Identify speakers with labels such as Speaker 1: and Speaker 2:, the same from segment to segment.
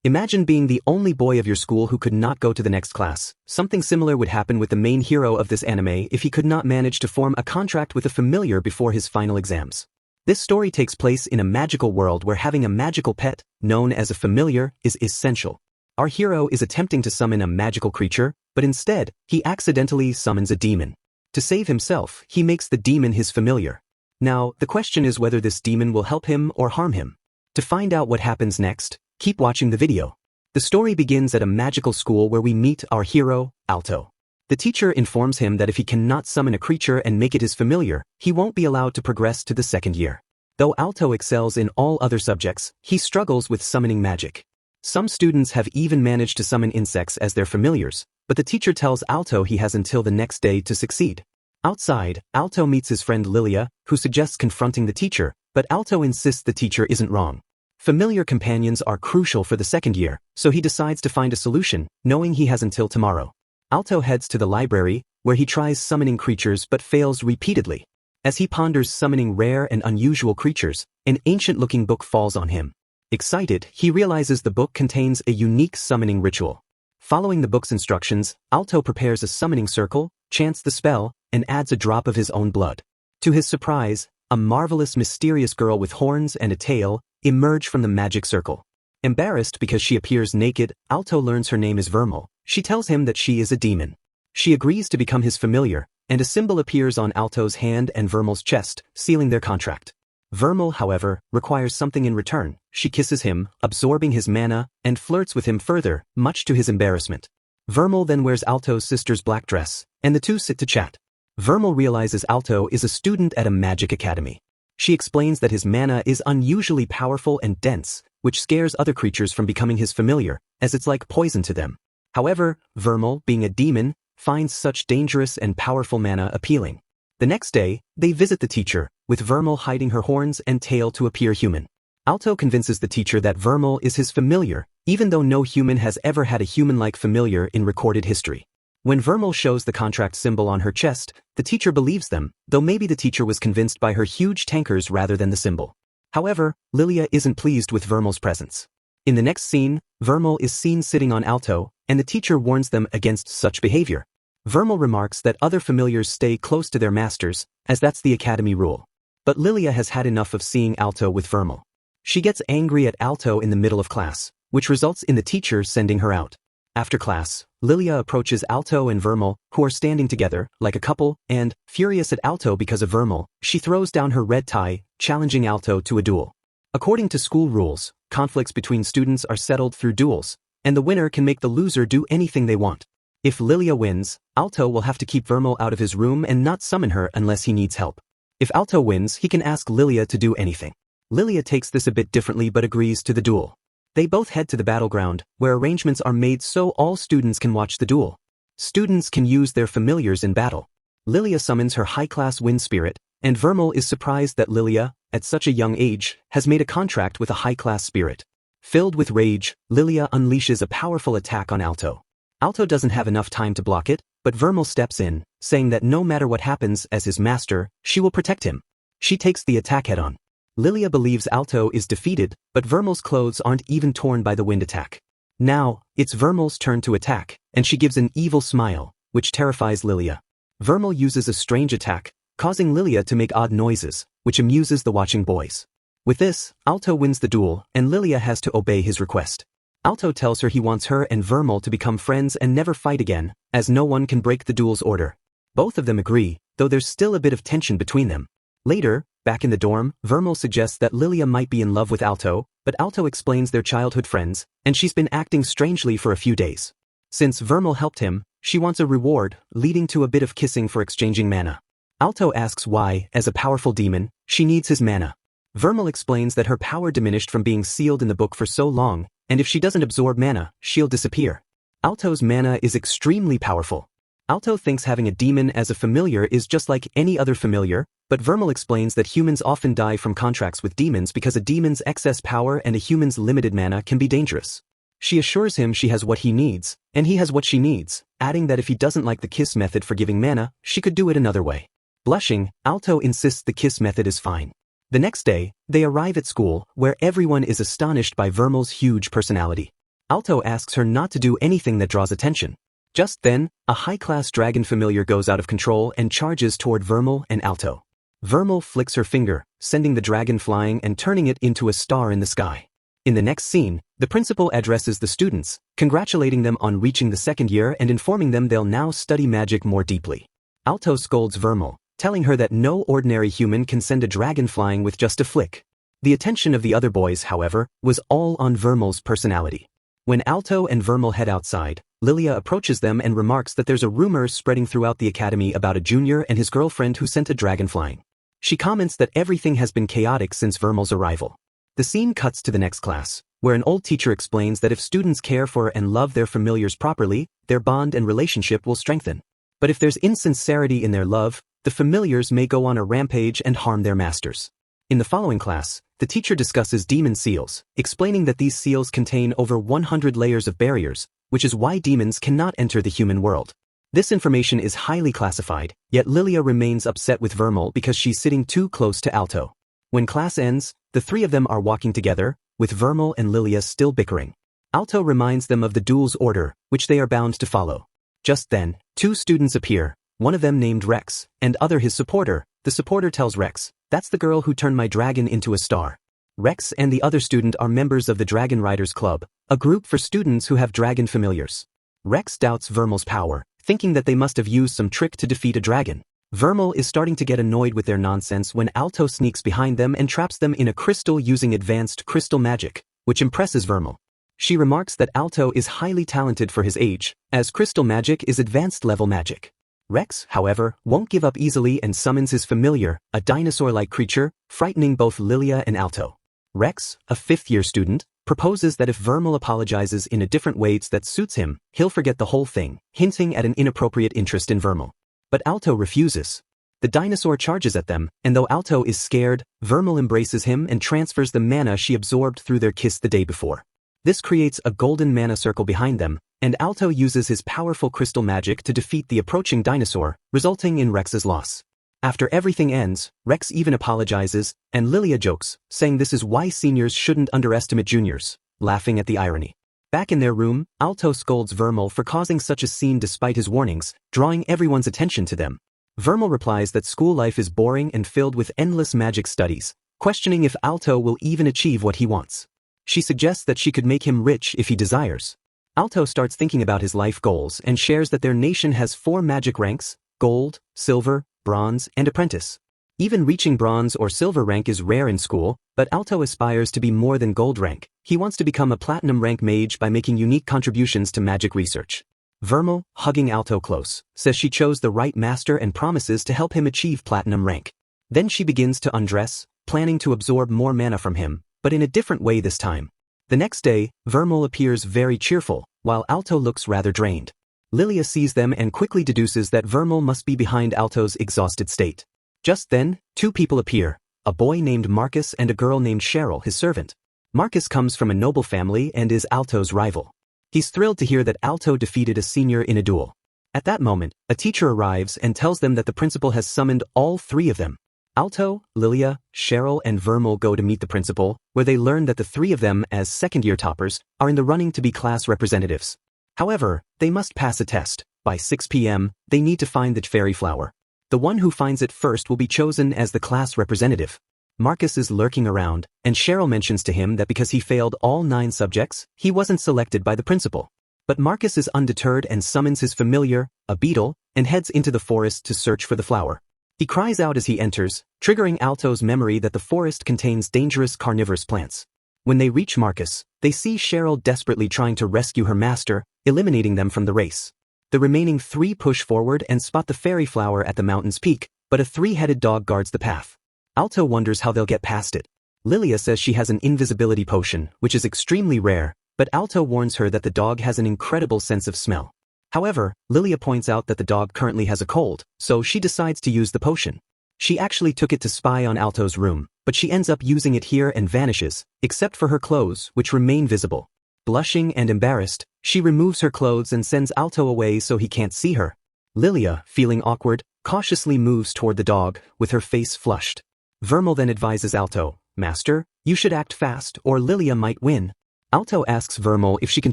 Speaker 1: Imagine being the only boy of your school who could not go to the next class. Something similar would happen with the main hero of this anime if he could not manage to form a contract with a familiar before his final exams. This story takes place in a magical world where having a magical pet, known as a familiar, is essential. Our hero is attempting to summon a magical creature, but instead, he accidentally summons a demon. To save himself, he makes the demon his familiar. Now, the question is whether this demon will help him or harm him. To find out what happens next, keep watching the video. The story begins at a magical school where we meet our hero, Alto. The teacher informs him that if he cannot summon a creature and make it his familiar, he won't be allowed to progress to the second year. Though Alto excels in all other subjects, he struggles with summoning magic. Some students have even managed to summon insects as their familiars, but the teacher tells Alto he has until the next day to succeed. Outside, Alto meets his friend Lilia, who suggests confronting the teacher, but Alto insists the teacher isn't wrong. Familiar companions are crucial for the second year, so he decides to find a solution, knowing he has until tomorrow. Alto heads to the library, where he tries summoning creatures but fails repeatedly. As he ponders summoning rare and unusual creatures, an ancient-looking book falls on him. Excited, he realizes the book contains a unique summoning ritual. Following the book's instructions, Alto prepares a summoning circle, chants the spell, and adds a drop of his own blood. To his surprise, a marvelous mysterious girl with horns and a tail emerge from the magic circle. Embarrassed because she appears naked, Alto learns her name is Vermeil. She tells him that she is a demon. She agrees to become his familiar, and a symbol appears on Alto's hand and Vermeil's chest, sealing their contract. Vermeil, however, requires something in return. She kisses him, absorbing his mana, and flirts with him further, much to his embarrassment. Vermeil then wears Alto's sister's black dress, and the two sit to chat. Vermeil realizes Alto is a student at a magic academy. She explains that his mana is unusually powerful and dense, which scares other creatures from becoming his familiar, as it's like poison to them. However, Vermeil, being a demon, finds such dangerous and powerful mana appealing. The next day, they visit the teacher, with Vermeil hiding her horns and tail to appear human. Alto convinces the teacher that Vermeil is his familiar, even though no human has ever had a human-like familiar in recorded history. When Vermeil shows the contract symbol on her chest, the teacher believes them, though maybe the teacher was convinced by her huge tankers rather than the symbol. However, Lilia isn't pleased with Vermeil's presence. In the next scene, Vermeil is seen sitting on Alto, and the teacher warns them against such behavior. Vermeil remarks that other familiars stay close to their masters, as that's the academy rule. But Lilia has had enough of seeing Alto with Vermeil. She gets angry at Alto in the middle of class, which results in the teacher sending her out. After class, Lilia approaches Alto and Vermeil, who are standing together, like a couple, and, furious at Alto because of Vermeil, she throws down her red tie, challenging Alto to a duel. According to school rules, conflicts between students are settled through duels, and the winner can make the loser do anything they want. If Lilia wins, Alto will have to keep Vermeil out of his room and not summon her unless he needs help. If Alto wins, he can ask Lilia to do anything. Lilia takes this a bit differently but agrees to the duel. They both head to the battleground, where arrangements are made so all students can watch the duel. Students can use their familiars in battle. Lilia summons her high-class wind spirit, and Vermeil is surprised that Lilia, at such a young age, has made a contract with a high-class spirit. Filled with rage, Lilia unleashes a powerful attack on Alto. Alto doesn't have enough time to block it, but Vermeil steps in, saying that no matter what happens as his master, she will protect him. She takes the attack head-on. Lilia believes Alto is defeated, but Vermeil's clothes aren't even torn by the wind attack. Now, it's Vermeil's turn to attack, and she gives an evil smile, which terrifies Lilia. Vermeil uses a strange attack, causing Lilia to make odd noises, which amuses the watching boys. With this, Alto wins the duel, and Lilia has to obey his request. Alto tells her he wants her and Vermeil to become friends and never fight again, as no one can break the duel's order. Both of them agree, though there's still a bit of tension between them. Later, back in the dorm, Vermeil suggests that Lilia might be in love with Alto, but Alto explains they're childhood friends, and she's been acting strangely for a few days. Since Vermeil helped him, she wants a reward, leading to a bit of kissing for exchanging mana. Alto asks why, as a powerful demon, she needs his mana. Vermeil explains that her power diminished from being sealed in the book for so long, and if she doesn't absorb mana, she'll disappear. Alto's mana is extremely powerful. Alto thinks having a demon as a familiar is just like any other familiar, but Vermeil explains that humans often die from contracts with demons because a demon's excess power and a human's limited mana can be dangerous. She assures him she has what he needs, and he has what she needs, adding that if he doesn't like the kiss method for giving mana, she could do it another way. Blushing, Alto insists the kiss method is fine. The next day, they arrive at school, where everyone is astonished by Vermeil's huge personality. Alto asks her not to do anything that draws attention. Just then, a high-class dragon familiar goes out of control and charges toward Vermeil and Alto. Vermeil flicks her finger, sending the dragon flying and turning it into a star in the sky. In the next scene, the principal addresses the students, congratulating them on reaching the second year and informing them they'll now study magic more deeply. Alto scolds Vermeil, telling her that no ordinary human can send a dragon flying with just a flick. The attention of the other boys, however, was all on Vermeil's personality. When Alto and Vermeil head outside, Lilia approaches them and remarks that there's a rumor spreading throughout the academy about a junior and his girlfriend who sent a dragon flying. She comments that everything has been chaotic since Vermeil's arrival. The scene cuts to the next class, where an old teacher explains that if students care for and love their familiars properly, their bond and relationship will strengthen. But if there's insincerity in their love, the familiars may go on a rampage and harm their masters. In the following class, the teacher discusses demon seals, explaining that these seals contain over 100 layers of barriers, which is why demons cannot enter the human world. This information is highly classified, yet Lilia remains upset with Vermeil because she's sitting too close to Alto. When class ends, the three of them are walking together, with Vermeil and Lilia still bickering. Alto reminds them of the duel's order, which they are bound to follow. Just then, two students appear, one of them named Rex, and other his supporter. The supporter tells Rex, "That's the girl who turned my dragon into a star." Rex and the other student are members of the Dragon Riders Club, a group for students who have dragon familiars. Rex doubts Vermeil's power, thinking that they must have used some trick to defeat a dragon. Vermeil is starting to get annoyed with their nonsense when Alto sneaks behind them and traps them in a crystal using advanced crystal magic, which impresses Vermeil. She remarks that Alto is highly talented for his age, as crystal magic is advanced level magic. Rex, however, won't give up easily and summons his familiar, a dinosaur-like creature, frightening both Lilia and Alto. Rex, a fifth-year student, proposes that if Vermeil apologizes in a different way that suits him, he'll forget the whole thing, hinting at an inappropriate interest in Vermeil. But Alto refuses. The dinosaur charges at them, and though Alto is scared, Vermeil embraces him and transfers the mana she absorbed through their kiss the day before. This creates a golden mana circle behind them, and Alto uses his powerful crystal magic to defeat the approaching dinosaur, resulting in Rex's loss. After everything ends, Rex even apologizes, and Lilia jokes, saying this is why seniors shouldn't underestimate juniors, laughing at the irony. Back in their room, Alto scolds Vermeil for causing such a scene despite his warnings, drawing everyone's attention to them. Vermeil replies that school life is boring and filled with endless magic studies, questioning if Alto will even achieve what he wants. She suggests that she could make him rich if he desires. Alto starts thinking about his life goals and shares that their nation has 4 magic ranks: gold, silver, bronze, and apprentice. Even reaching bronze or silver rank is rare in school, but Alto aspires to be more than gold rank. He wants to become a platinum rank mage by making unique contributions to magic research. Vermeil, hugging Alto close, says she chose the right master and promises to help him achieve platinum rank. Then she begins to undress, planning to absorb more mana from him, but in a different way this time. The next day, Vermeil appears very cheerful, while Alto looks rather drained. Lilia sees them and quickly deduces that Vermeil must be behind Alto's exhausted state. Just then, 2 people appear, a boy named Marcus and a girl named Cheryl, his servant. Marcus comes from a noble family and is Alto's rival. He's thrilled to hear that Alto defeated a senior in a duel. At that moment, a teacher arrives and tells them that the principal has summoned all 3 of them. Alto, Lilia, Cheryl, and Vermeil go to meet the principal, where they learn that the 3 of them, as second-year toppers, are in the running to be class representatives. However, they must pass a test. By 6 p.m., they need to find the fairy flower. The one who finds it first will be chosen as the class representative. Marcus is lurking around, and Cheryl mentions to him that because he failed all 9 subjects, he wasn't selected by the principal. But Marcus is undeterred and summons his familiar, a beetle, and heads into the forest to search for the flower. He cries out as he enters, triggering Alto's memory that the forest contains dangerous carnivorous plants. When they reach Marcus, they see Cheryl desperately trying to rescue her master, eliminating them from the race. The remaining 3 push forward and spot the fairy flower at the mountain's peak, but a 3-headed dog guards the path. Alto wonders how they'll get past it. Lilia says she has an invisibility potion, which is extremely rare, but Alto warns her that the dog has an incredible sense of smell. However, Lilia points out that the dog currently has a cold, so she decides to use the potion. She actually took it to spy on Alto's room, but she ends up using it here and vanishes, except for her clothes, which remain visible. Blushing and embarrassed, she removes her clothes and sends Alto away so he can't see her. Lilia, feeling awkward, cautiously moves toward the dog, with her face flushed. Vermeil then advises Alto, "Master, you should act fast or Lilia might win." Alto asks Vermeil if she can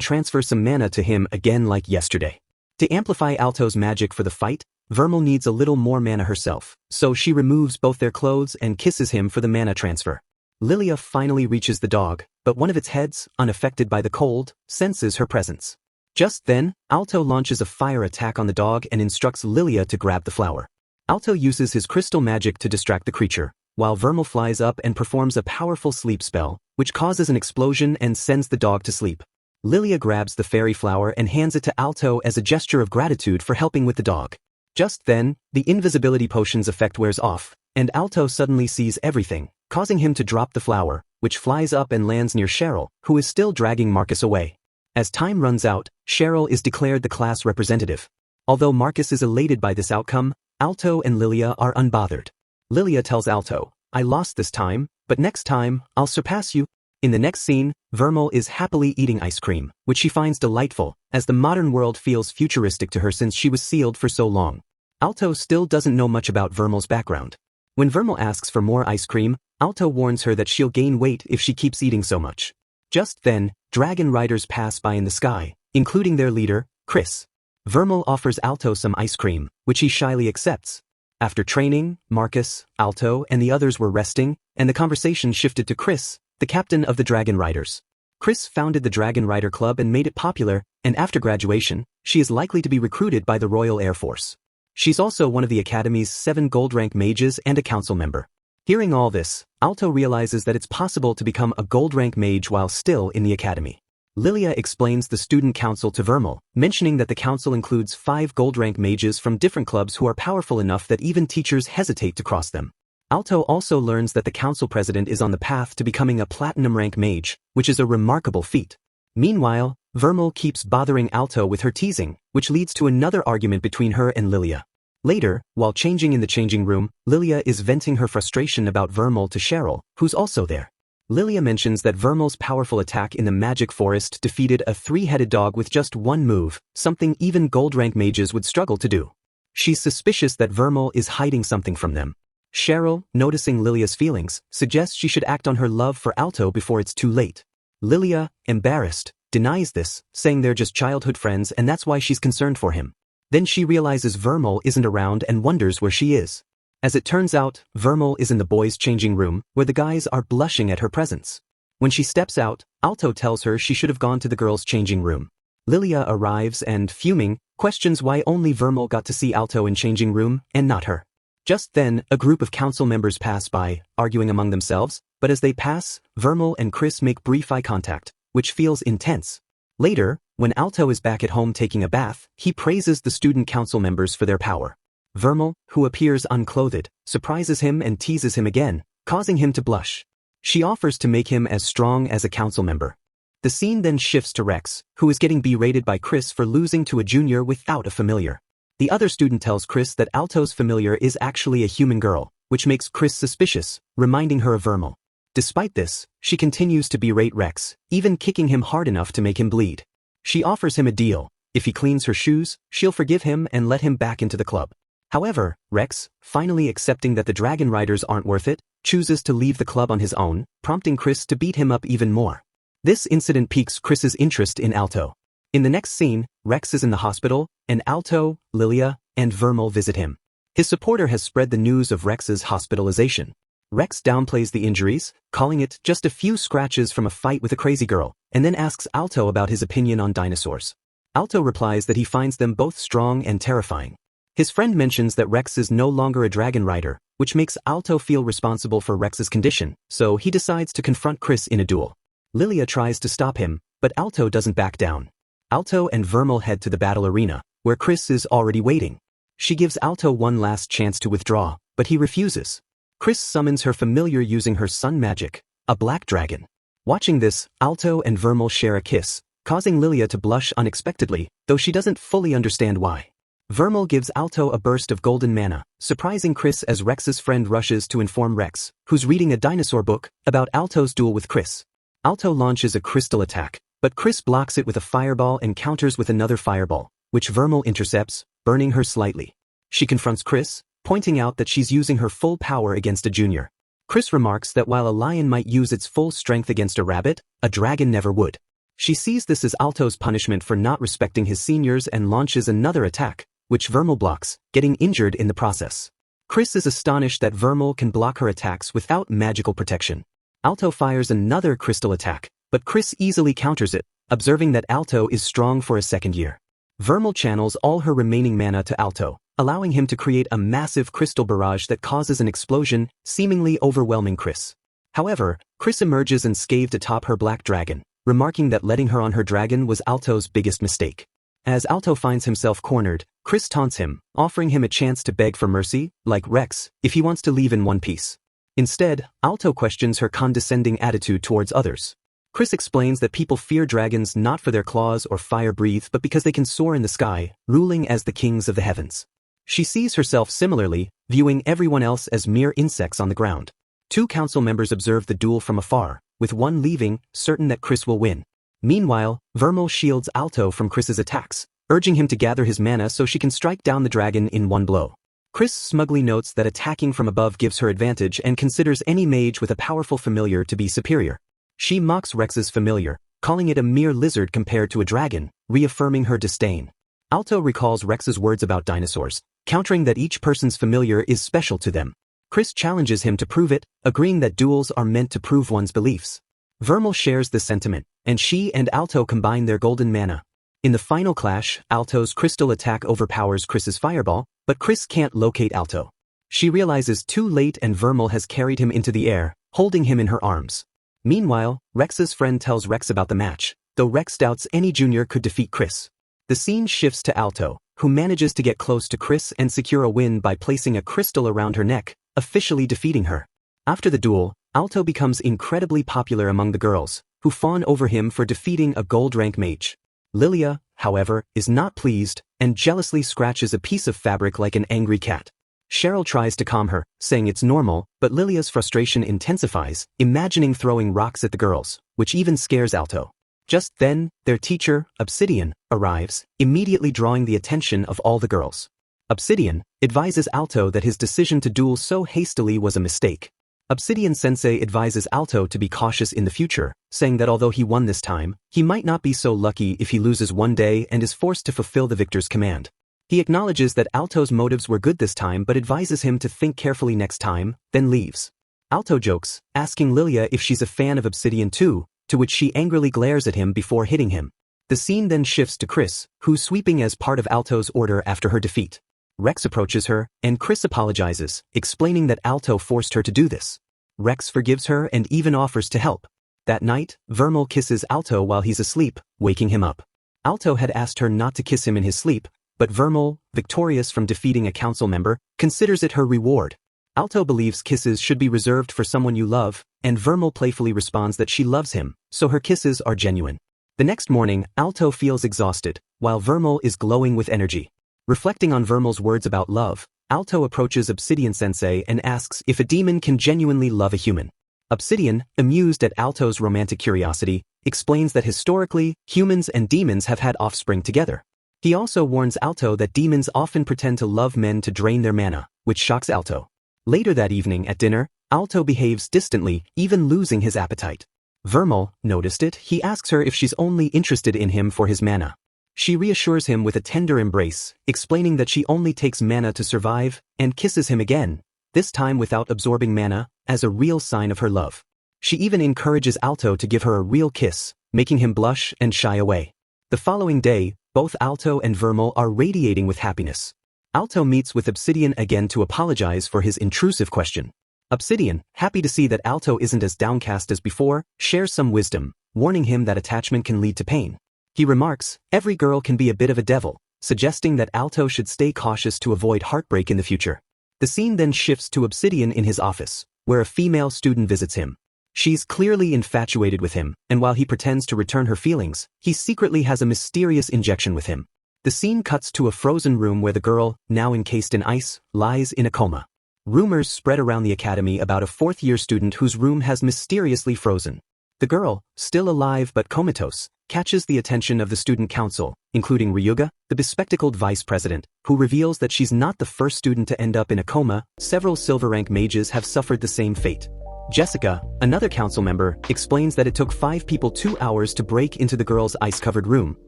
Speaker 1: transfer some mana to him again like yesterday. To amplify Alto's magic for the fight, Vermeil needs a little more mana herself, so she removes both their clothes and kisses him for the mana transfer. Lilia finally reaches the dog, but one of its heads, unaffected by the cold, senses her presence. Just then, Alto launches a fire attack on the dog and instructs Lilia to grab the flower. Alto uses his crystal magic to distract the creature, while Vermeil flies up and performs a powerful sleep spell, which causes an explosion and sends the dog to sleep. Lilia grabs the fairy flower and hands it to Alto as a gesture of gratitude for helping with the dog. Just then, the invisibility potion's effect wears off, and Alto suddenly sees everything, causing him to drop the flower, which flies up and lands near Cheryl, who is still dragging Marcus away. As time runs out, Cheryl is declared the class representative. Although Marcus is elated by this outcome, Alto and Lilia are unbothered. Lilia tells Alto, "I lost this time, but next time, I'll surpass you." In the next scene, Vermeil is happily eating ice cream, which she finds delightful, as the modern world feels futuristic to her since she was sealed for so long. Alto still doesn't know much about Vermeil's background. When Vermeil asks for more ice cream, Alto warns her that she'll gain weight if she keeps eating so much. Just then, dragon riders pass by in the sky, including their leader, Chris. Vermeil offers Alto some ice cream, which he shyly accepts. After training, Marcus, Alto, and the others were resting, and the conversation shifted to Chris, the captain of the Dragon Riders. Chris founded the Dragon Rider Club and made it popular, and after graduation, she is likely to be recruited by the Royal Air Force. She's also one of the Academy's 7 gold-rank mages and a council member. Hearing all this, Alto realizes that it's possible to become a gold-rank mage while still in the Academy. Lilia explains the student council to Vermeil, mentioning that the council includes 5 gold-rank mages from different clubs who are powerful enough that even teachers hesitate to cross them. Alto also learns that the council president is on the path to becoming a platinum-rank mage, which is a remarkable feat. Meanwhile, Vermeil keeps bothering Alto with her teasing, which leads to another argument between her and Lilia. Later, while changing in the changing room, Lilia is venting her frustration about Vermeil to Cheryl, who's also there. Lilia mentions that Vermeil's powerful attack in the magic forest defeated a 3-headed dog with just one move, something even gold-rank mages would struggle to do. She's suspicious that Vermeil is hiding something from them. Cheryl, noticing Lilia's feelings, suggests she should act on her love for Alto before it's too late. Lilia, embarrassed, denies this, saying they're just childhood friends and that's why she's concerned for him. Then she realizes Vermeil isn't around and wonders where she is. As it turns out, Vermeil is in the boys' changing room, where the guys are blushing at her presence. When she steps out, Alto tells her she should have gone to the girls' changing room. Lilia arrives and, fuming, questions why only Vermeil got to see Alto in changing room and not her. Just then, a group of council members pass by, arguing among themselves, but as they pass, Vermeil and Chris make brief eye contact, which feels intense. Later, when Alto is back at home taking a bath, he praises the student council members for their power. Vermeil, who appears unclothed, surprises him and teases him again, causing him to blush. She offers to make him as strong as a council member. The scene then shifts to Rex, who is getting berated by Chris for losing to a junior without a familiar. The other student tells Chris that Alto's familiar is actually a human girl, which makes Chris suspicious, reminding her of Vermeil. Despite this, she continues to berate Rex, even kicking him hard enough to make him bleed. She offers him a deal. If he cleans her shoes, she'll forgive him and let him back into the club. However, Rex, finally accepting that the Dragon Riders aren't worth it, chooses to leave the club on his own, prompting Chris to beat him up even more. This incident piques Chris's interest in Alto. In the next scene, Rex is in the hospital, and Alto, Lilia, and Vermeil visit him. His supporter has spread the news of Rex's hospitalization. Rex downplays the injuries, calling it just a few scratches from a fight with a crazy girl, and then asks Alto about his opinion on dinosaurs. Alto replies that he finds them both strong and terrifying. His friend mentions that Rex is no longer a dragon rider, which makes Alto feel responsible for Rex's condition, so he decides to confront Chris in a duel. Lilia tries to stop him, but Alto doesn't back down. Alto and Vermeil head to the battle arena, where Chris is already waiting. She gives Alto one last chance to withdraw, but he refuses. Chris summons her familiar using her sun magic, a black dragon. Watching this, Alto and Vermeil share a kiss, causing Lilia to blush unexpectedly, though she doesn't fully understand why. Vermeil gives Alto a burst of golden mana, surprising Chris as Rex's friend rushes to inform Rex, who's reading a dinosaur book, about Alto's duel with Chris. Alto launches a crystal attack, but Chris blocks it with a fireball and counters with another fireball, which Vermeil intercepts, burning her slightly. She confronts Chris, pointing out that she's using her full power against a junior. Chris remarks that while a lion might use its full strength against a rabbit, a dragon never would. She sees this as Alto's punishment for not respecting his seniors and launches another attack, which Vermeil blocks, getting injured in the process. Chris is astonished that Vermeil can block her attacks without magical protection. Alto fires another crystal attack, but Chris easily counters it, observing that Alto is strong for a second year. Vermeil channels all her remaining mana to Alto, allowing him to create a massive crystal barrage that causes an explosion, seemingly overwhelming Chris. However, Chris emerges unscathed atop her black dragon, remarking that letting her on her dragon was Alto's biggest mistake. As Alto finds himself cornered, Chris taunts him, offering him a chance to beg for mercy, like Rex, if he wants to leave in one piece. Instead, Alto questions her condescending attitude towards others. Chris explains that people fear dragons not for their claws or fire breathe but because they can soar in the sky, ruling as the kings of the heavens. She sees herself similarly, viewing everyone else as mere insects on the ground. 2 council members observe the duel from afar, with one leaving, certain that Chris will win. Meanwhile, Vermeil shields Alto from Chris's attacks, urging him to gather his mana so she can strike down the dragon in one blow. Chris smugly notes that attacking from above gives her advantage and considers any mage with a powerful familiar to be superior. She mocks Rex's familiar, calling it a mere lizard compared to a dragon, reaffirming her disdain. Alto recalls Rex's words about dinosaurs, countering that each person's familiar is special to them. Chris challenges him to prove it, agreeing that duels are meant to prove one's beliefs. Vermeil shares this sentiment, and she and Alto combine their golden mana. In the final clash, Alto's crystal attack overpowers Chris's fireball, but Chris can't locate Alto. She realizes too late and Vermeil has carried him into the air, holding him in her arms. Meanwhile, Rex's friend tells Rex about the match, though Rex doubts any junior could defeat Chris. The scene shifts to Alto, who manages to get close to Chris and secure a win by placing a crystal around her neck, officially defeating her. After the duel, Alto becomes incredibly popular among the girls, who fawn over him for defeating a gold-rank mage. Lilia, however, is not pleased, and jealously scratches a piece of fabric like an angry cat. Cheryl tries to calm her, saying it's normal, but Lilia's frustration intensifies, imagining throwing rocks at the girls, which even scares Alto. Just then, their teacher, Obsidian, arrives, immediately drawing the attention of all the girls. Obsidian advises Alto that his decision to duel so hastily was a mistake. Obsidian Sensei advises Alto to be cautious in the future, saying that although he won this time, he might not be so lucky if he loses one day and is forced to fulfill the victor's command. He acknowledges that Alto's motives were good this time but advises him to think carefully next time, then leaves. Alto jokes, asking Lilia if she's a fan of Obsidian too, to which she angrily glares at him before hitting him. The scene then shifts to Chris, who's sweeping as part of Alto's order after her defeat. Rex approaches her, and Chris apologizes, explaining that Alto forced her to do this. Rex forgives her and even offers to help. That night, Vermeil kisses Alto while he's asleep, waking him up. Alto had asked her not to kiss him in his sleep, but Vermeil, victorious from defeating a council member, considers it her reward. Alto believes kisses should be reserved for someone you love, and Vermeil playfully responds that she loves him, so her kisses are genuine. The next morning, Alto feels exhausted, while Vermeil is glowing with energy. Reflecting on Vermeil's words about love, Alto approaches Obsidian Sensei and asks if a demon can genuinely love a human. Obsidian, amused at Alto's romantic curiosity, explains that historically, humans and demons have had offspring together. He also warns Alto that demons often pretend to love men to drain their mana, which shocks Alto. Later that evening at dinner, Alto behaves distantly, even losing his appetite. Vermeil noticed it. He asks her if she's only interested in him for his mana. She reassures him with a tender embrace, explaining that she only takes mana to survive, and kisses him again, this time without absorbing mana, as a real sign of her love. She even encourages Alto to give her a real kiss, making him blush and shy away. The following day, both Alto and Vermeil are radiating with happiness. Alto meets with Obsidian again to apologize for his intrusive question. Obsidian, happy to see that Alto isn't as downcast as before, shares some wisdom, warning him that attachment can lead to pain. He remarks, every girl can be a bit of a devil, suggesting that Alto should stay cautious to avoid heartbreak in the future. The scene then shifts to Obsidian in his office, where a female student visits him. She's clearly infatuated with him, and while he pretends to return her feelings, he secretly has a mysterious injection with him. The scene cuts to a frozen room where the girl, now encased in ice, lies in a coma. Rumors spread around the academy about a fourth-year student whose room has mysteriously frozen. The girl, still alive but comatose, catches the attention of the student council, including Ryuga, the bespectacled vice president, who reveals that she's not the first student to end up in a coma. Several silver-rank mages have suffered the same fate. Jessica, another council member, explains that it took 5 people 2 hours to break into the girl's ice-covered room,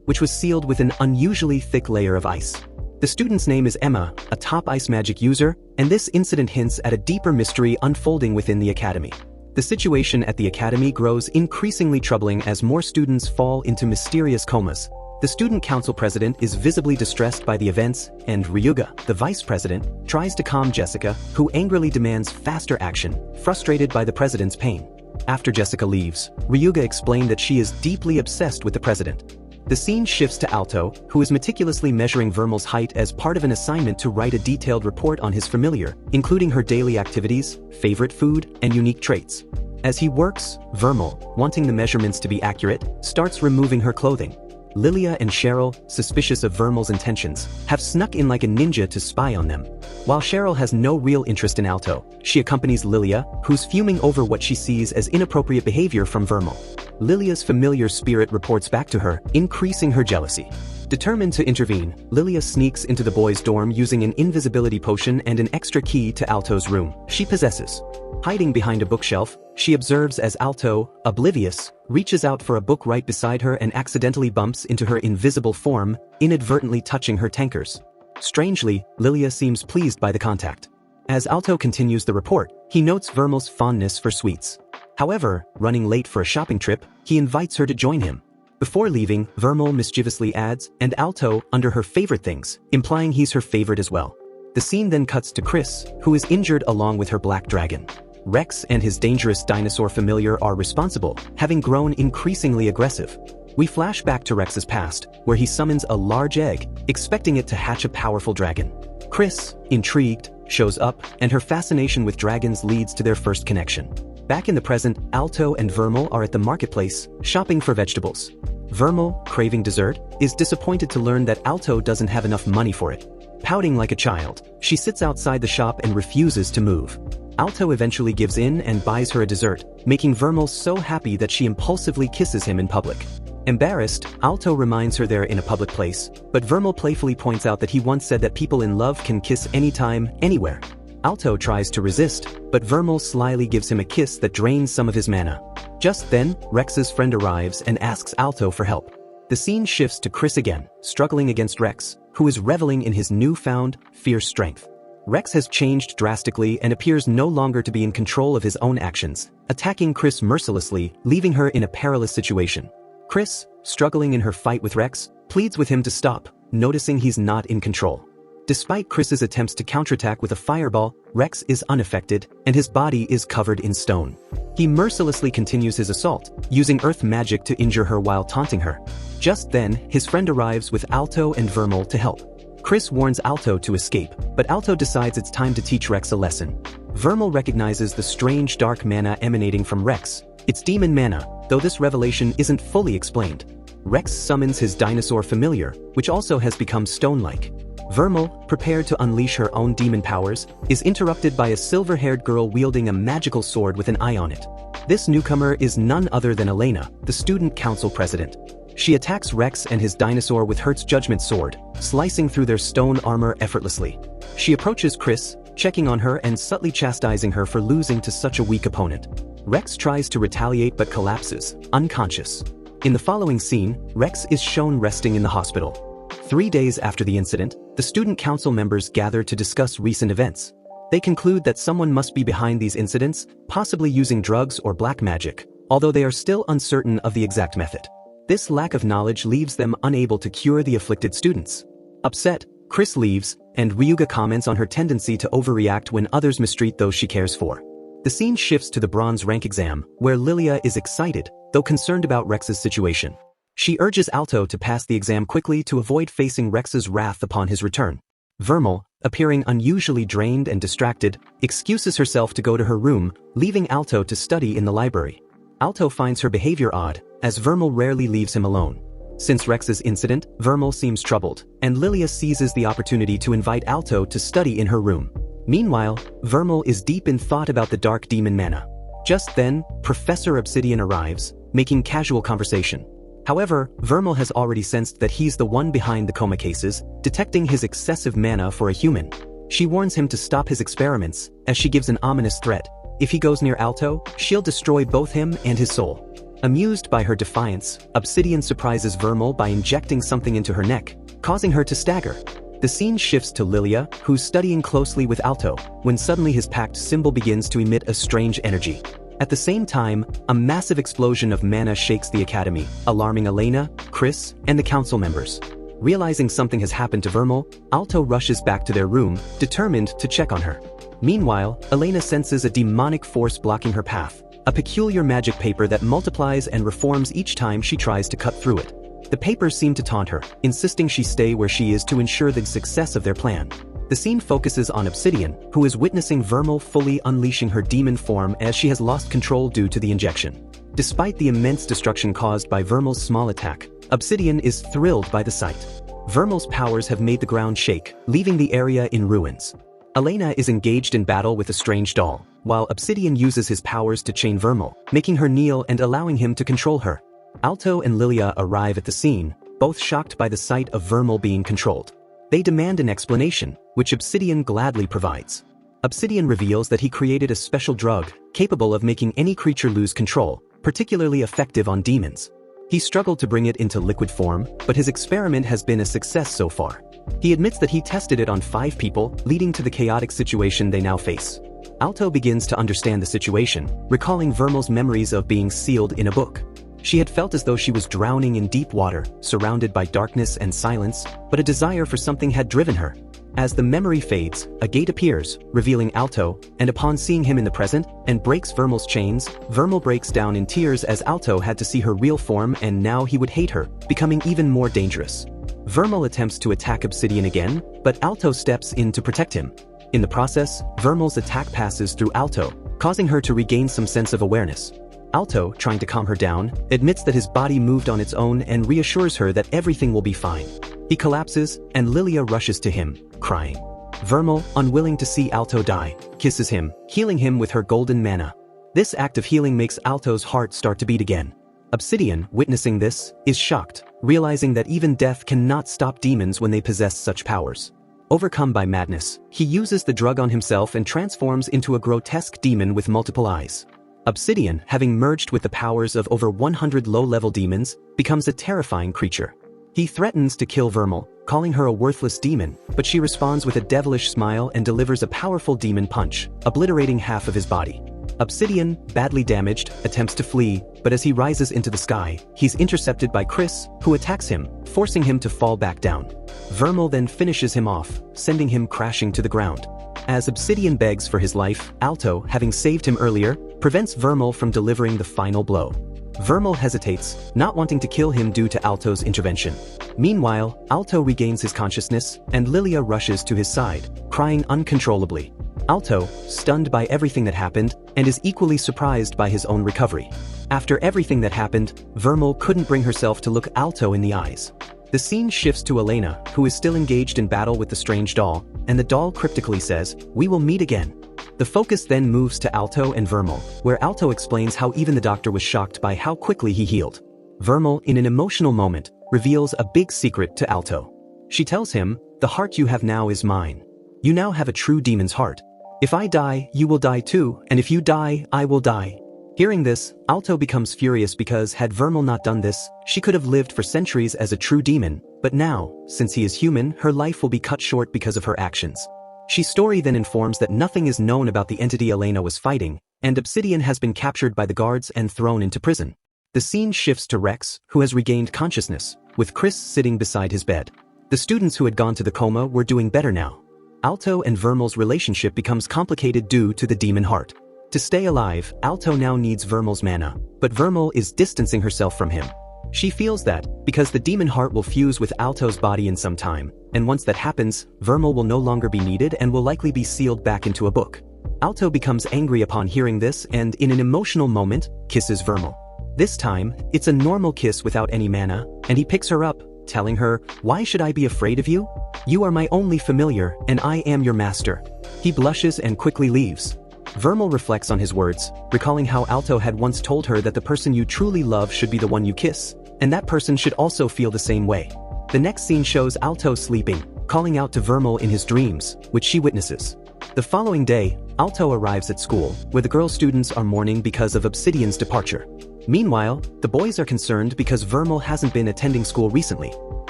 Speaker 1: which was sealed with an unusually thick layer of ice. The student's name is Emma, a top ice magic user, and this incident hints at a deeper mystery unfolding within the academy. The situation at the academy grows increasingly troubling as more students fall into mysterious comas. The student council president is visibly distressed by the events, and Ryuga, the vice president, tries to calm Jessica, who angrily demands faster action, frustrated by the president's pain. After Jessica leaves, Ryuga explained that she is deeply obsessed with the president. The scene shifts to Alto, who is meticulously measuring Vermeil's height as part of an assignment to write a detailed report on his familiar, including her daily activities, favorite food, and unique traits. As he works, Vermeil, wanting the measurements to be accurate, starts removing her clothing. Lilia and Cheryl, suspicious of Vermeil's intentions, have snuck in like a ninja to spy on them. While Cheryl has no real interest in Alto, she accompanies Lilia, who's fuming over what she sees as inappropriate behavior from Vermeil. Lilia's familiar spirit reports back to her, increasing her jealousy. Determined to intervene, Lilia sneaks into the boys' dorm using an invisibility potion and an extra key to Alto's room she possesses. Hiding behind a bookshelf, she observes as Alto, oblivious, reaches out for a book right beside her and accidentally bumps into her invisible form, inadvertently touching her tankers. Strangely, Lilia seems pleased by the contact. As Alto continues the report, he notes Vermeil's fondness for sweets. However, running late for a shopping trip, he invites her to join him. Before leaving, Vermeil mischievously adds, "and Alto" under her favorite things, implying he's her favorite as well. The scene then cuts to Chris, who is injured along with her black dragon. Rex and his dangerous dinosaur familiar are responsible, having grown increasingly aggressive. We flash back to Rex's past, where he summons a large egg, expecting it to hatch a powerful dragon. Chris, intrigued, shows up, and her fascination with dragons leads to their first connection. Back in the present, Alto and Vermeil are at the marketplace, shopping for vegetables. Vermeil, craving dessert, is disappointed to learn that Alto doesn't have enough money for it. Pouting like a child, she sits outside the shop and refuses to move. Alto eventually gives in and buys her a dessert, making Vermeil so happy that she impulsively kisses him in public. Embarrassed, Alto reminds her they're in a public place, but Vermeil playfully points out that he once said that people in love can kiss anytime, anywhere. Alto tries to resist, but Vermeil slyly gives him a kiss that drains some of his mana. Just then, Rex's friend arrives and asks Alto for help. The scene shifts to Chris again, struggling against Rex, who is reveling in his newfound, fierce strength. Rex has changed drastically and appears no longer to be in control of his own actions, attacking Chris mercilessly, leaving her in a perilous situation. Chris, struggling in her fight with Rex, pleads with him to stop, noticing he's not in control. Despite Chris's attempts to counterattack with a fireball, Rex is unaffected, and his body is covered in stone. He mercilessly continues his assault, using earth magic to injure her while taunting her. Just then, his friend arrives with Alto and Vermeil to help. Chris warns Alto to escape, but Alto decides it's time to teach Rex a lesson. Vermeil recognizes the strange dark mana emanating from Rex. It's demon mana, though this revelation isn't fully explained. Rex summons his dinosaur familiar, which also has become stone-like. Vermeil, prepared to unleash her own demon powers, is interrupted by a silver-haired girl wielding a magical sword with an eye on it. This newcomer is none other than Elena, the student council president. She attacks Rex and his dinosaur with Hert's judgment sword, slicing through their stone armor effortlessly. She approaches Chris, checking on her and subtly chastising her for losing to such a weak opponent. Rex tries to retaliate but collapses, unconscious. In the following scene, Rex is shown resting in the hospital. 3 days after the incident, the student council members gather to discuss recent events. They conclude that someone must be behind these incidents, possibly using drugs or black magic, although they are still uncertain of the exact method. This lack of knowledge leaves them unable to cure the afflicted students. Upset, Chris leaves, and Ryuga comments on her tendency to overreact when others mistreat those she cares for. The scene shifts to the bronze rank exam, where Lilia is excited, though concerned about Rex's situation. She urges Alto to pass the exam quickly to avoid facing Rex's wrath upon his return. Vermeil, appearing unusually drained and distracted, excuses herself to go to her room, leaving Alto to study in the library. Alto finds her behavior odd, as Vermeil rarely leaves him alone. Since Rex's incident, Vermeil seems troubled, and Lilia seizes the opportunity to invite Alto to study in her room. Meanwhile, Vermeil is deep in thought about the dark demon mana. Just then, Professor Obsidian arrives, making casual conversation. However, Vermeil has already sensed that he's the one behind the coma cases, detecting his excessive mana for a human. She warns him to stop his experiments, as she gives an ominous threat. If he goes near Alto, she'll destroy both him and his soul. Amused by her defiance, Obsidian surprises Vermeil by injecting something into her neck, causing her to stagger. The scene shifts to Lilia, who's studying closely with Alto, when suddenly his pact symbol begins to emit a strange energy. At the same time, a massive explosion of mana shakes the academy, alarming Elena, Chris, and the council members. Realizing something has happened to Vermeil, Alto rushes back to their room, determined to check on her. Meanwhile, Elena senses a demonic force blocking her path, a peculiar magic paper that multiplies and reforms each time she tries to cut through it. The papers seem to taunt her, insisting she stay where she is to ensure the success of their plan. The scene focuses on Obsidian, who is witnessing Vermeil fully unleashing her demon form as she has lost control due to the injection. Despite the immense destruction caused by Vermeil's small attack, Obsidian is thrilled by the sight. Vermeil's powers have made the ground shake, leaving the area in ruins. Elena is engaged in battle with a strange doll, while Obsidian uses his powers to chain Vermeil, making her kneel and allowing him to control her. Alto and Lilia arrive at the scene, both shocked by the sight of Vermeil being controlled. They demand an explanation, which Obsidian gladly provides. Obsidian reveals that he created a special drug, capable of making any creature lose control, particularly effective on demons. He struggled to bring it into liquid form, but his experiment has been a success so far. He admits that he tested it on 5 people, leading to the chaotic situation they now face. Alto begins to understand the situation, recalling Vermeil's memories of being sealed in a book. She had felt as though she was drowning in deep water, surrounded by darkness and silence, but a desire for something had driven her. As the memory fades, a gate appears, revealing Alto, and upon seeing him in the present, and breaks Vermeil's chains, Vermeil breaks down in tears as Alto had to see her real form and now he would hate her, becoming even more dangerous. Vermeil attempts to attack Obsidian again, but Alto steps in to protect him. In the process, Vermeil's attack passes through Alto, causing her to regain some sense of awareness. Alto, trying to calm her down, admits that his body moved on its own and reassures her that everything will be fine. He collapses, and Lilia rushes to him, crying. Vermeil, unwilling to see Alto die, kisses him, healing him with her golden mana. This act of healing makes Alto's heart start to beat again. Obsidian, witnessing this, is shocked, realizing that even death cannot stop demons when they possess such powers. Overcome by madness, he uses the drug on himself and transforms into a grotesque demon with multiple eyes. Obsidian, having merged with the powers of over 100 low-level demons, becomes a terrifying creature. He threatens to kill Vermeil, calling her a worthless demon, but she responds with a devilish smile and delivers a powerful demon punch, obliterating half of his body. Obsidian, badly damaged, attempts to flee, but as he rises into the sky, he's intercepted by Chris, who attacks him, forcing him to fall back down. Vermeil then finishes him off, sending him crashing to the ground. As Obsidian begs for his life, Alto, having saved him earlier, prevents Vermeil from delivering the final blow. Vermeil hesitates, not wanting to kill him due to Alto's intervention. Meanwhile, Alto regains his consciousness, and Lilia rushes to his side, crying uncontrollably. Alto, stunned by everything that happened, and is equally surprised by his own recovery. After everything that happened, Vermeil couldn't bring herself to look Alto in the eyes. The scene shifts to Elena, who is still engaged in battle with the strange doll, and the doll cryptically says, "We will meet again." The focus then moves to Alto and Vermeil, where Alto explains how even the doctor was shocked by how quickly he healed. Vermeil, in an emotional moment, reveals a big secret to Alto. She tells him, "The heart you have now is mine. You now have a true demon's heart. If I die, you will die too, and if you die, I will die." Hearing this, Alto becomes furious because had Vermeil not done this, she could have lived for centuries as a true demon, but now, since he is human, her life will be cut short because of her actions. She's story then informs that nothing is known about the entity Elena was fighting, and Obsidian has been captured by the guards and thrown into prison. The scene shifts to Rex, who has regained consciousness, with Chris sitting beside his bed. The students who had gone to the coma were doing better now. Alto and Vermeil's relationship becomes complicated due to the demon heart. To stay alive, Alto now needs Vermeil's mana, but Vermeil is distancing herself from him. She feels that, because the demon heart will fuse with Alto's body in some time, and once that happens, Vermeil will no longer be needed and will likely be sealed back into a book. Alto becomes angry upon hearing this and, in an emotional moment, kisses Vermeil. This time, it's a normal kiss without any mana, and he picks her up, telling her, "Why should I be afraid of you? You are my only familiar, and I am your master." He blushes and quickly leaves. Vermeil reflects on his words, recalling how Alto had once told her that the person you truly love should be the one you kiss, and that person should also feel the same way. The next scene shows Alto sleeping, calling out to Vermeil in his dreams, which she witnesses. The following day, Alto arrives at school, where the girl students are mourning because of Obsidian's departure. Meanwhile, the boys are concerned because Vermeil hasn't been attending school recently.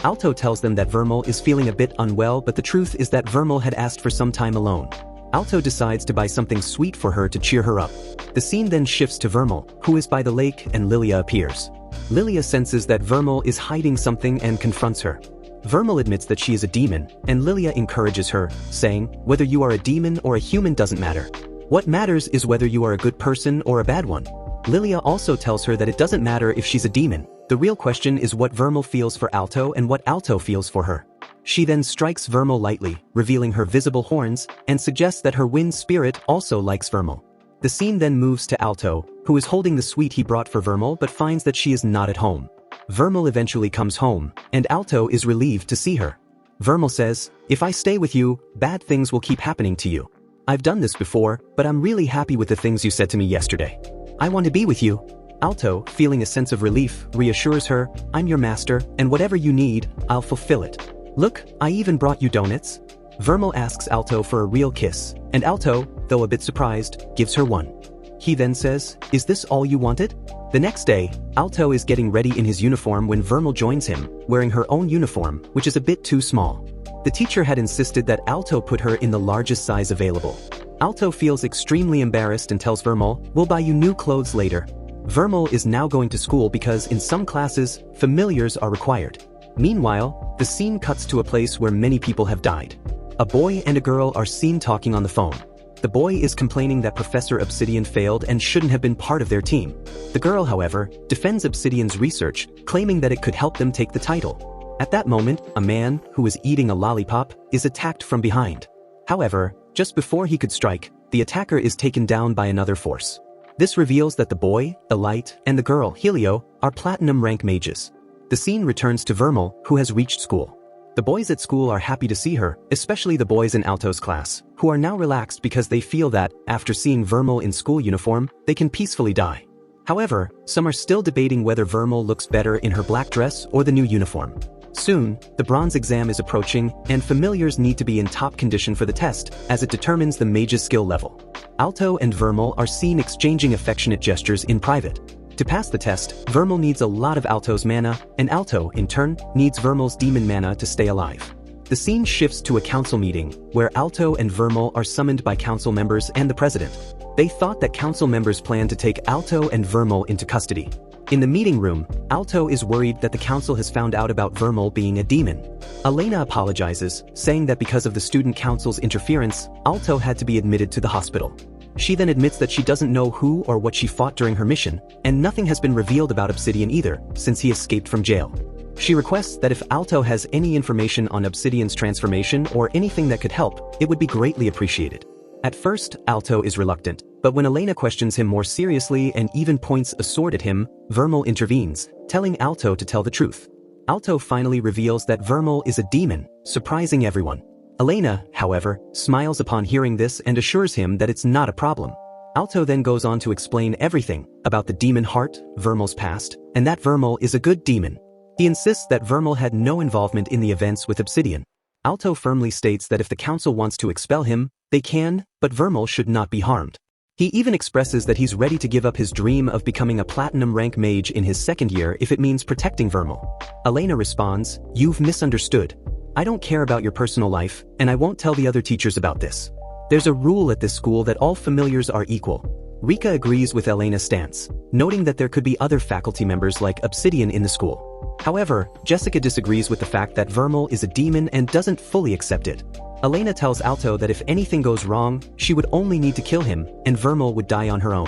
Speaker 1: Alto tells them that Vermeil is feeling a bit unwell, but the truth is that Vermeil had asked for some time alone. Alto decides to buy something sweet for her to cheer her up. The scene then shifts to Vermeil, who is by the lake, and Lilia appears. Lilia senses that Vermeil is hiding something and confronts her. Vermeil admits that she is a demon, and Lilia encourages her, saying, "Whether you are a demon or a human doesn't matter. What matters is whether you are a good person or a bad one." Lilia also tells her that it doesn't matter if she's a demon. The real question is what Vermeil feels for Alto and what Alto feels for her. She then strikes Vermeil lightly, revealing her visible horns, and suggests that her wind spirit also likes Vermeil. The scene then moves to Alto, who is holding the sweet he brought for Vermeil but finds that she is not at home. Vermeil eventually comes home, and Alto is relieved to see her. Vermeil says, "If I stay with you, bad things will keep happening to you. I've done this before, but I'm really happy with the things you said to me yesterday. I want to be with you." Alto, feeling a sense of relief, reassures her, "I'm your master, and whatever you need, I'll fulfill it. Look, I even brought you donuts." Vermeil asks Alto for a real kiss, and Alto, though a bit surprised, gives her one. He then says, "Is this all you wanted?" The next day, Alto is getting ready in his uniform when Vermeil joins him, wearing her own uniform, which is a bit too small. The teacher had insisted that Alto put her in the largest size available. Alto feels extremely embarrassed and tells Vermeil, "We'll buy you new clothes later." Vermeil is now going to school because in some classes, familiars are required. Meanwhile, the scene cuts to a place where many people have died. A boy and a girl are seen talking on the phone. The boy is complaining that Professor Obsidian failed and shouldn't have been part of their team. The girl, however, defends Obsidian's research, claiming that it could help them take the title. At that moment, a man, who is eating a lollipop, is attacked from behind. However, just before he could strike, the attacker is taken down by another force. This reveals that the boy, Elite, and the girl, Helio, are platinum rank mages. The scene returns to Vermeil, who has reached school. The boys at school are happy to see her, especially the boys in Alto's class, who are now relaxed because they feel that, after seeing Vermeil in school uniform, they can peacefully die. However, some are still debating whether Vermeil looks better in her black dress or the new uniform. Soon, the bronze exam is approaching, and familiars need to be in top condition for the test, as it determines the mage's skill level. Alto and Vermeil are seen exchanging affectionate gestures in private. To pass the test, Vermeil needs a lot of Alto's mana, and Alto, in turn, needs Vermeil's demon mana to stay alive. The scene shifts to a council meeting, where Alto and Vermeil are summoned by council members and the president. They thought that council members planned to take Alto and Vermeil into custody. In the meeting room, Alto is worried that the council has found out about Vermeil being a demon. Elena apologizes, saying that because of the student council's interference, Alto had to be admitted to the hospital. She then admits that she doesn't know who or what she fought during her mission, and nothing has been revealed about Obsidian either, since he escaped from jail. She requests that if Alto has any information on Obsidian's transformation or anything that could help, it would be greatly appreciated. At first, Alto is reluctant, but when Elena questions him more seriously and even points a sword at him, Vermeil intervenes, telling Alto to tell the truth. Alto finally reveals that Vermeil is a demon, surprising everyone. Elena, however, smiles upon hearing this and assures him that it's not a problem. Alto then goes on to explain everything about the demon heart, Vermeil's past, and that Vermeil is a good demon. He insists that Vermeil had no involvement in the events with Obsidian. Alto firmly states that if the council wants to expel him, they can, but Vermeil should not be harmed. He even expresses that he's ready to give up his dream of becoming a platinum rank mage in his second year if it means protecting Vermeil. Elena responds, "You've misunderstood. I don't care about your personal life, and I won't tell the other teachers about this. There's a rule at this school that all familiars are equal." Rika agrees with Elena's stance, noting that there could be other faculty members like Obsidian in the school. However, Jessica disagrees with the fact that Vermeil is a demon and doesn't fully accept it. Elena tells Alto that if anything goes wrong, she would only need to kill him, and Vermeil would die on her own.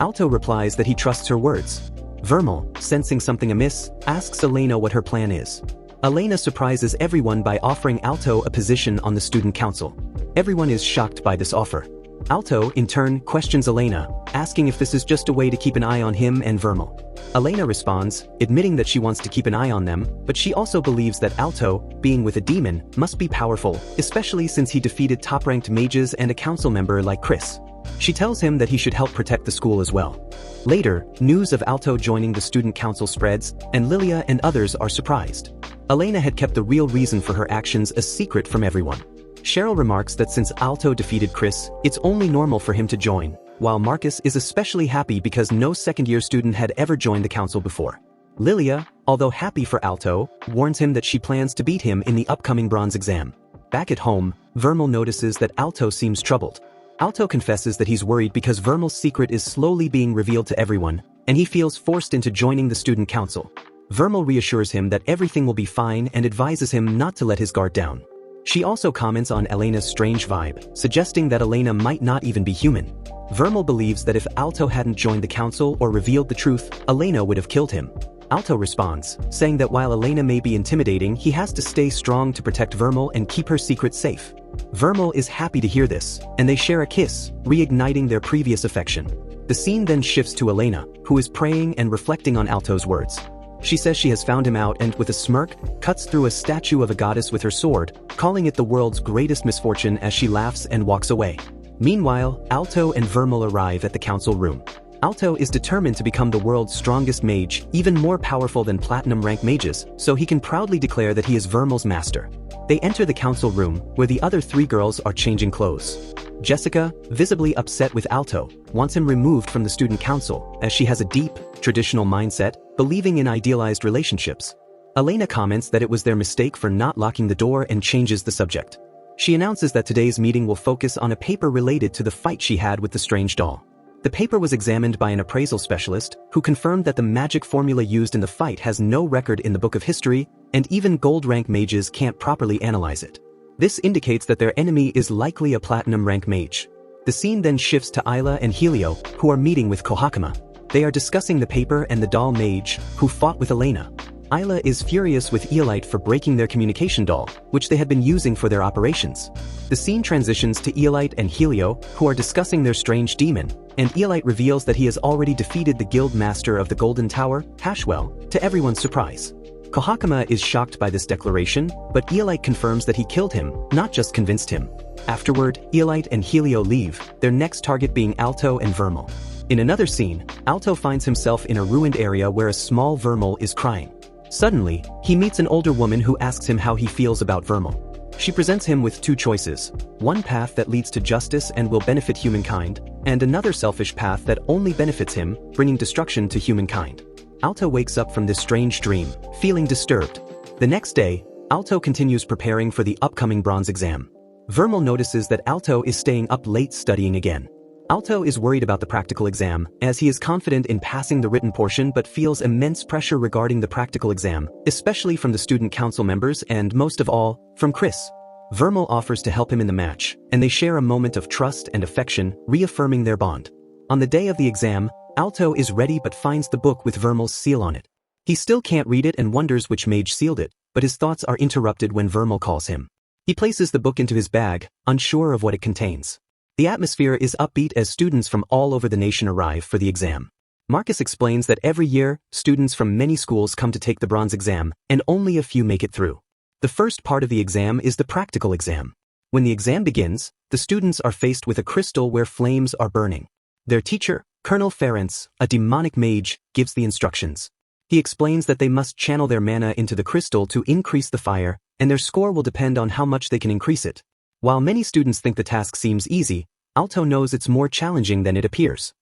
Speaker 1: Alto replies that he trusts her words. Vermeil, sensing something amiss, asks Elena what her plan is. Elena surprises everyone by offering Alto a position on the student council. Everyone is shocked by this offer. Alto, in turn, questions Elena, asking if this is just a way to keep an eye on him and Vermeil. Elena responds, admitting that she wants to keep an eye on them, but she also believes that Alto, being with a demon, must be powerful, especially since he defeated top-ranked mages and a council member like Chris. She tells him that he should help protect the school as well. Later, news of Alto joining the student council spreads, and Lilia and others are surprised. Elena had kept the real reason for her actions a secret from everyone. Cheryl remarks that since Alto defeated Chris, it's only normal for him to join, while Marcus is especially happy because no second-year student had ever joined the council before. Lilia, although happy for Alto, warns him that she plans to beat him in the upcoming bronze exam. Back at home, Vermeil notices that Alto seems troubled. Alto confesses that he's worried because Vermeil's secret is slowly being revealed to everyone, and he feels forced into joining the student council. Vermeil reassures him that everything will be fine and advises him not to let his guard down. She also comments on Elena's strange vibe, suggesting that Elena might not even be human. Vermeil believes that if Alto hadn't joined the council or revealed the truth, Elena would have killed him. Alto responds, saying that while Elena may be intimidating, he has to stay strong to protect Vermeil and keep her secret safe. Vermeil is happy to hear this, and they share a kiss, reigniting their previous affection. The scene then shifts to Elena, who is praying and reflecting on Alto's words. She says she has found him out and, with a smirk, cuts through a statue of a goddess with her sword, calling it the world's greatest misfortune as she laughs and walks away. Meanwhile, Alto and Vermeil arrive at the council room. Alto is determined to become the world's strongest mage, even more powerful than platinum-rank mages, so he can proudly declare that he is Vermeil's master. They enter the council room, where the other three girls are changing clothes. Jessica, visibly upset with Alto, wants him removed from the student council, as she has a deep, traditional mindset, believing in idealized relationships. Elena comments that it was their mistake for not locking the door and changes the subject. She announces that today's meeting will focus on a paper related to the fight she had with the strange doll. The paper was examined by an appraisal specialist, who confirmed that the magic formula used in the fight has no record in the book of history, and even gold-rank mages can't properly analyze it. This indicates that their enemy is likely a platinum-rank mage. The scene then shifts to Isla and Helio, who are meeting with Kohakama. They are discussing the paper and the doll mage, who fought with Elena. Isla is furious with Eolite for breaking their communication doll, which they had been using for their operations. The scene transitions to Eolite and Helio, who are discussing their strange demon, and Eolite reveals that he has already defeated the guild master of the Golden Tower, Hashwell, to everyone's surprise. Kohakama is shocked by this declaration, but Eolite confirms that he killed him, not just convinced him. Afterward, Eolite and Helio leave, their next target being Alto and Vermeil. In another scene, Alto finds himself in a ruined area where a small Vermeil is crying. Suddenly, he meets an older woman who asks him how he feels about Vermeil. She presents him with two choices: one path that leads to justice and will benefit humankind, and another selfish path that only benefits him, bringing destruction to humankind. Alto wakes up from this strange dream, feeling disturbed. The next day, Alto continues preparing for the upcoming bronze exam. Vermeil notices that Alto is staying up late studying again. Alto is worried about the practical exam, as he is confident in passing the written portion but feels immense pressure regarding the practical exam, especially from the student council members and, most of all, from Chris. Vermeil offers to help him in the match, and they share a moment of trust and affection, reaffirming their bond. On the day of the exam, Alto is ready but finds the book with Vermeil's seal on it. He still can't read it and wonders which mage sealed it, but his thoughts are interrupted when Vermeil calls him. He places the book into his bag, unsure of what it contains. The atmosphere is upbeat as students from all over the nation arrive for the exam. Marcus explains that every year, students from many schools come to take the bronze exam, and only a few make it through. The first part of the exam is the practical exam. When the exam begins, the students are faced with a crystal where flames are burning. Their teacher, Colonel Ferenc, a demonic mage, gives the instructions. He explains that they must channel their mana into the crystal to increase the fire, and their score will depend on how much they can increase it. While many students think the task seems easy, Alto knows it's more challenging than it appears.